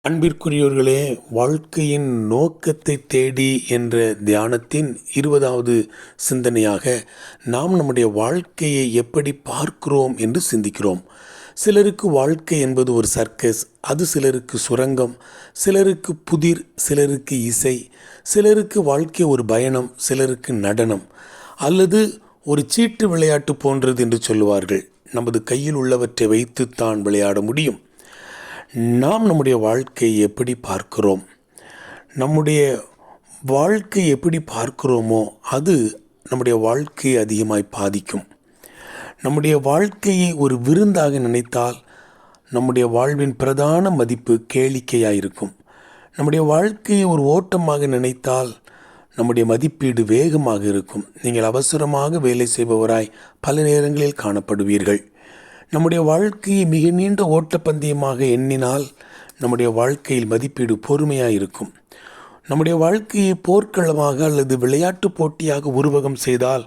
அன்பிற்குரியவர்களே, வாழ்க்கையின் நோக்கத்தை தேடி என்ற தியானத்தின் 20வது சிந்தனையாக நாம் நம்முடைய வாழ்க்கையை எப்படி பார்க்கிறோம் என்று சிந்திக்கிறோம். சிலருக்கு வாழ்க்கை என்பது ஒரு சர்க்கஸ், அது சிலருக்கு சுரங்கம், சிலருக்கு புதிர், சிலருக்கு இசை, சிலருக்கு வாழ்க்கை ஒரு பயணம், சிலருக்கு நடனம் அல்லது ஒரு சீட்டு விளையாட்டு போன்றது என்று சொல்லுவார்கள். நமது கையில் உள்ளவற்றை வைத்துத்தான் விளையாட முடியும். நாம் நம்முடைய வாழ்க்கையை எப்படி பார்க்கிறோம், நம்முடைய வாழ்க்கை எப்படி பார்க்கிறோமோ அது நம்முடைய வாழ்க்கையை அதிகமாய் பாதிக்கும். நம்முடைய வாழ்க்கையை ஒரு விருந்தாக நினைத்தால் நம்முடைய வாழ்வின் பிரதான மதிப்பு கேளிக்கையாயிருக்கும். நம்முடைய வாழ்க்கையை ஒரு ஓட்டமாக நினைத்தால் நம்முடைய மதிப்பீடு வேகமாக இருக்கும். நீங்கள் அவசரமாக வேலை செய்பவராய் பல நேரங்களில் காணப்படுவீர்கள். நம்முடைய வாழ்க்கையை மிக நீண்ட ஓட்டப்பந்தயமாக எண்ணினால் நம்முடைய வாழ்க்கையில் மதிப்பீடு பொறுமையாக இருக்கும். நம்முடைய வாழ்க்கையை போர்க்களமாக அல்லது விளையாட்டு போட்டியாக உருவகம் செய்தால்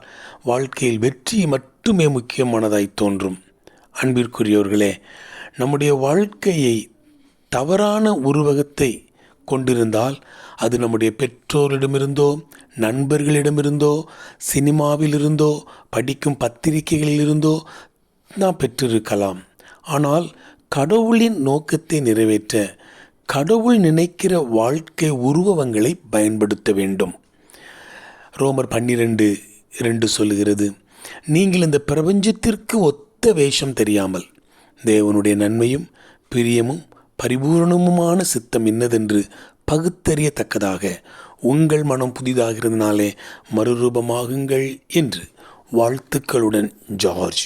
வாழ்க்கையில் வெற்றி மட்டுமே முக்கியமானதாய் தோன்றும். அன்பிற்குரியவர்களே, நம்முடைய வாழ்க்கையை தவறான உருவகத்தை கொண்டிருந்தால் அது நம்முடைய பெற்றோரிடமிருந்தோ, நண்பர்களிடமிருந்தோ, சினிமாவிலிருந்தோ, படிக்கும் பத்திரிகைகளிலிருந்தோ நாம் பெற்றிருக்கலாம். ஆனால் கடவுளின் நோக்கத்தை நிறைவேற்ற கடவுள் நினைக்கிற வாழ்க்கை உருவகங்களை பயன்படுத்த வேண்டும். ரோமர் 12:2 சொல்லுகிறது, நீங்கள் இந்த பிரபஞ்சத்திற்கு ஒத்த வேஷம் தெரியாமல் தேவனுடைய நன்மையும் பிரியமும் பரிபூரணமுமான சித்தம் இன்னதென்று பகுத்தறியத்தக்கதாக உங்கள் மனம் புதிதாகிறதுனாலே மறுரூபமாகுங்கள் என்று. வாழ்த்துக்களுடன், ஜார்ஜ்.